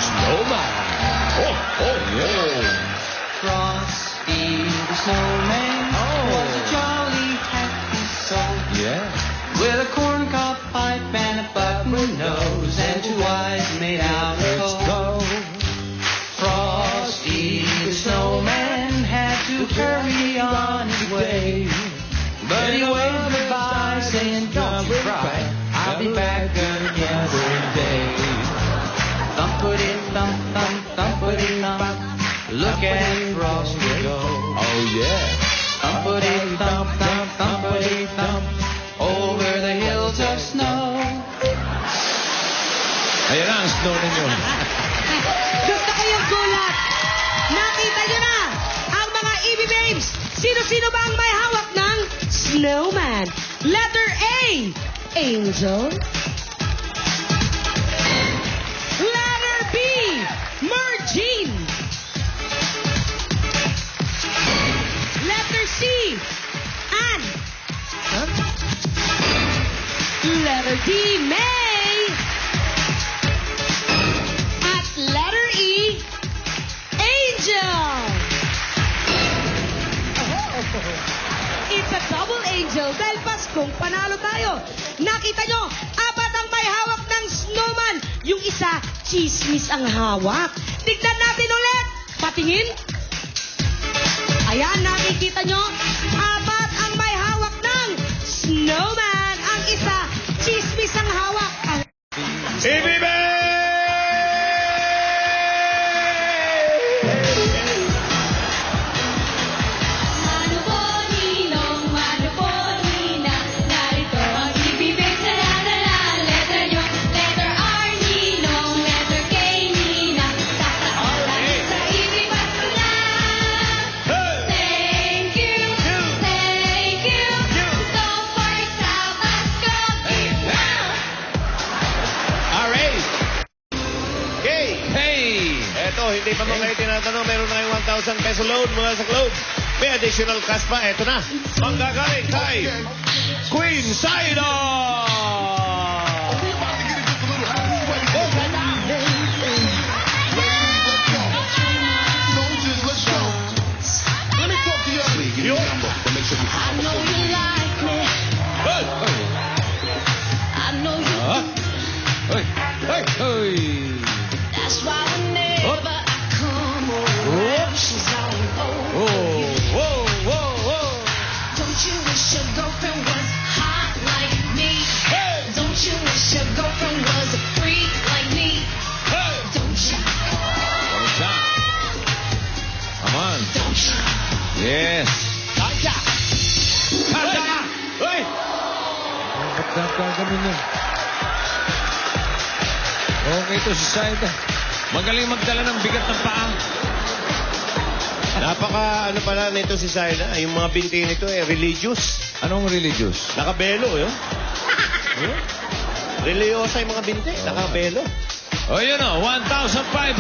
snowman. Oh, oh, oh. Frosty the snowman was a jolly happy soul. Yeah. With a corncob pipe and a button nose and two eyes made out of Let's coal. go. Frosty the snowman had to hurry on his way, but he waved goodbye saying, "Don't you cry, I'll be back another day." Thumpity thump thump thumpity thump, look at Frosty go. Oh, yeah. Thumpity thump thump thumpity thump, over the hills of snow. Ayan na ang snow ninyo. Gusto ko yung gulat. Nakita nyo na ang mga EB babes. Sino-sino ba ang may hawak ng snowman? Letter A, Angel. Letter B, Mergine. Letter C, Anne. Letter D, May. At letter E, Angel. It's a double angel dahil Paskong panalo tayo. Nakita nyo, apat ang may hawak ng snowman. Yung isa, chismis ang hawak. Tignan natin ulit. Patingin. Ayan, nakikita nyo, apat ang may hawak ng snowman. Ang isa, chismis ang hawak. Ibibe! Mano po, ninong, mano po, nina, narito ang ibibig sa lalala. Letter nyo, letter R, ninong, letter K, nina, sasakalanin sa ibig basula. Thank you, so far sa Pasko. Alright. Okay. Hey! Eto, hindi pa mga kayo tinatanong, meron na kayong 1,000 peso loan mula sa Globe. May additional cash pa, eto na. Manggagaling kay Queen Saida! Yun. I know you like me. Hey! I know you Huh? Hey! Hey! Hey! That's why whenever I come Oh. around, she's all over Whoa! you. Whoa! Whoa! Whoa! Don't you wish your girlfriend was hot like me? Hey! Don't you wish your girlfriend was a freak like me? Hey! Don't you? Don't stop. Come on. Don't you? Yes. Kaya! Kaya! Hey! Ba't gagawin yun? Okay to si Saida. Magaling magdala ng bigat ng paa. Napaka ano pala nito si Saida, yung mga binti nito religious. Anong religious? Nakabelo, yun. Religyosa yung mga binti, nakabelo. O yun o, 1,500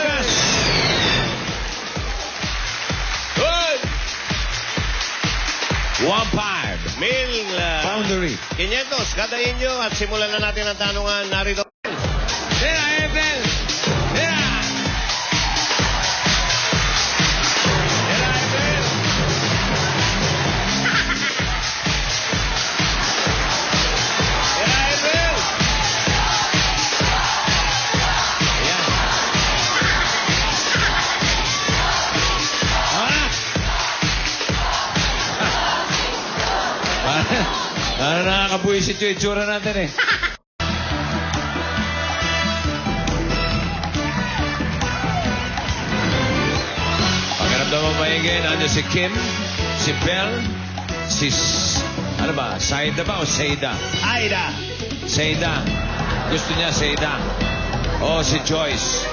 cash. Good! 1,500. Mil, Boundary. 500 kada inyo at simulan na natin ang tanungan. Narito. Tira, Ebel! Tira! Tira, Ebel! Tira, Ebel! Ayan. Parang nakakabuisit yung itsura natin eh. Pakiramdam mo maigi, nandiyan si Kim, si Belle, ano ba, Saida ba o Seida? Aida. Seida. Gusto niya Seida. O si Joyce.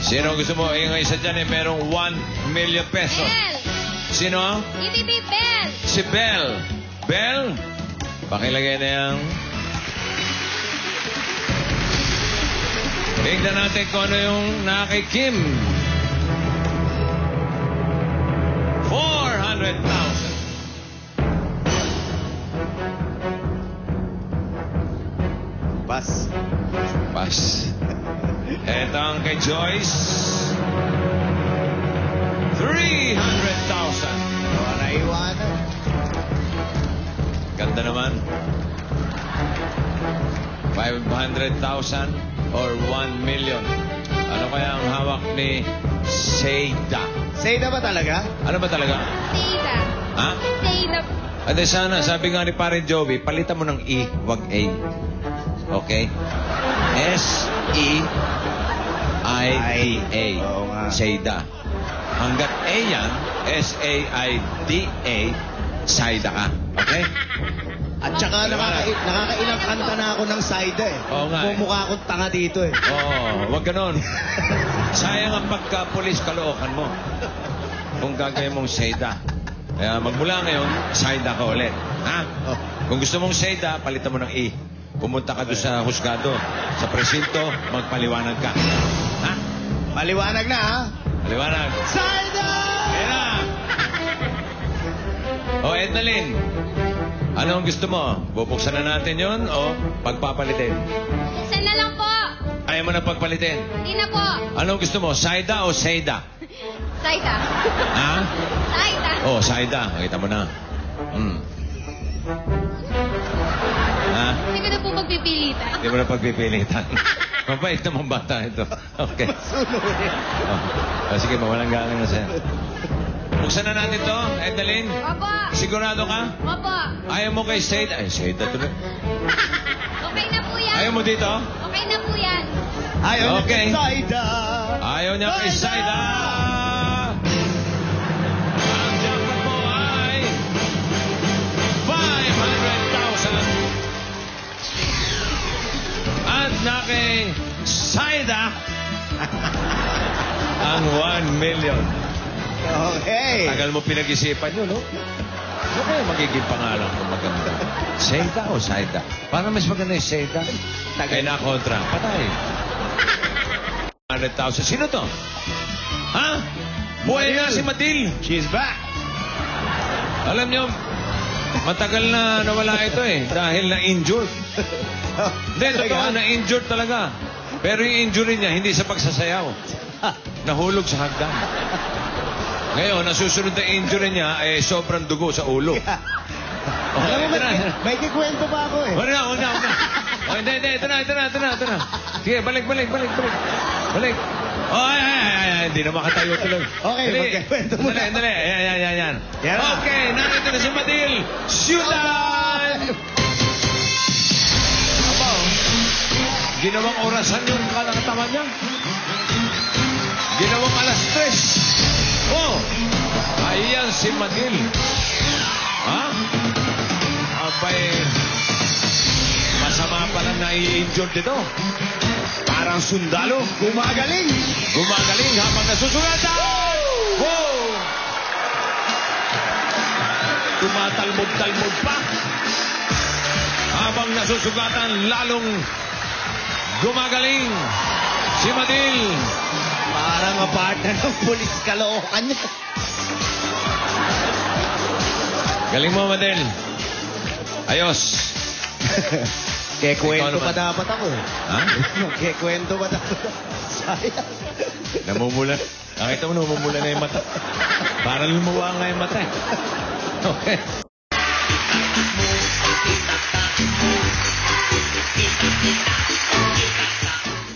Sino gusto mo? Yung isa dyan eh, merong 1 million pesos. Bell! Sino? Ibibi Bell! Si Belle. Belle? Pakilagay na yung... Tingnan natin kung ano yung nakay Kim. 400,000. Pass. Pass. Eto ang kay Joyce. 300,000. Oh, naiwanan. Ganda naman. 500,000 or 1 million. Ano kaya ang hawak ni Seda? Seda ba talaga? Ano ba talaga? Seda. Ha? Seda. Ate sana, sabi nga ni Pare Joey, palitan mo ng E, wag A. Okay? S-E-I-D-A. Oo nga. Seda. Hanggat A yan, S-A-I-D-A, Saida ka. Okay? At saka nakakailang kanta na ako ng Saida eh. Oo nga eh. Mumukha akong tanga dito eh. Oo, wag ganon. Sayang ang pagka-pulis kalookan mo. Kung gagawin mong Seda. Kaya magmula ngayon, Saida ka ulit. Ha? Oh. Kung gusto mong Seda, palitan mo ng E. Pumunta ka doon sa husgado, sa presinto, magpaliwanag ka. Ha? Maliwanag na ha? Paliwanag. Saida! Ayan na! O, Ednalyn, ano ang gusto mo? Bubuksan na natin yon o pagpapalitin? Buksan na lang po. Ayaw mo na pagpalitin? Hindi na po. Anong gusto mo? Saida o Seda? Saida. Ha? Saida. Oh, Saida. Makita mo na. Ha? Hindi ko na po magpipilitan. Hindi mo na pagpipilitan. Mabait naman bata ito. Okay. Oh, sige, mawalang galang na sa'yo. Buksan na natin to, Edalyn. Opo. Sigurado ka? Opo. Ayaw mo kay Saida. Ay, Saida tuloy. Okay na po yan. Ayaw mo dito? Okay na po yan. Ayaw niya Okay. kay Saida! Ayaw niya kay Saida. Ang jackpot mo ay 500,000. At na kay Saida ang 1 million. Okay. Tagal mo pinag-isipan yun, no? Ano kaya magiging pangalan kung maganda? Saida o Saida? Para mas maganda yung Saida. Tagay na kontra. Patay. 100,000. Sino to? Ha? Buhay nga si Matil. She's back. Alam niyo, matagal na nawala ito eh. Dahil na-injured. Hindi, totoo, na-injured talaga. Pero yung injury niya, hindi sa pagsasayaw. Nahulog sa hagdan. Ngayon, nasusunod na injury niya, eh, sobrang dugo sa ulo. Alam mo, ito na. may kikwento pa ako eh. Wala na. Oh, hindi. Ito na. Sige, balik. Balik. Oh, ay, hindi na makatayo tuloy. Okay, magkikwento mo na. Dali. Yan. Yan na. Okay, narito na si Matil. Shootan! Abaw. Ginawang orasan yung kalakataman niya. Ginawang alas 3. Oh, ayan si Matil. Ha? Abay, masama pa lang nai-injured dito. Parang sundalo. Gumagaling. Gumagaling habang nasusugatan. Wow! Tumatalmod-talmod pa. Habang nasusugatan, lalong gumagaling si Matil. Parang partner ng pulis kalookan niya. Galing mo, Matil. Ayos. Kwento Ikaw pa naman. dapat ako eh. Ha? Kwento pa dapat ako. Sayang. Namumula. Nakita mo, namumula na yung mata. Parang lumuwa nga yung mata. Okay.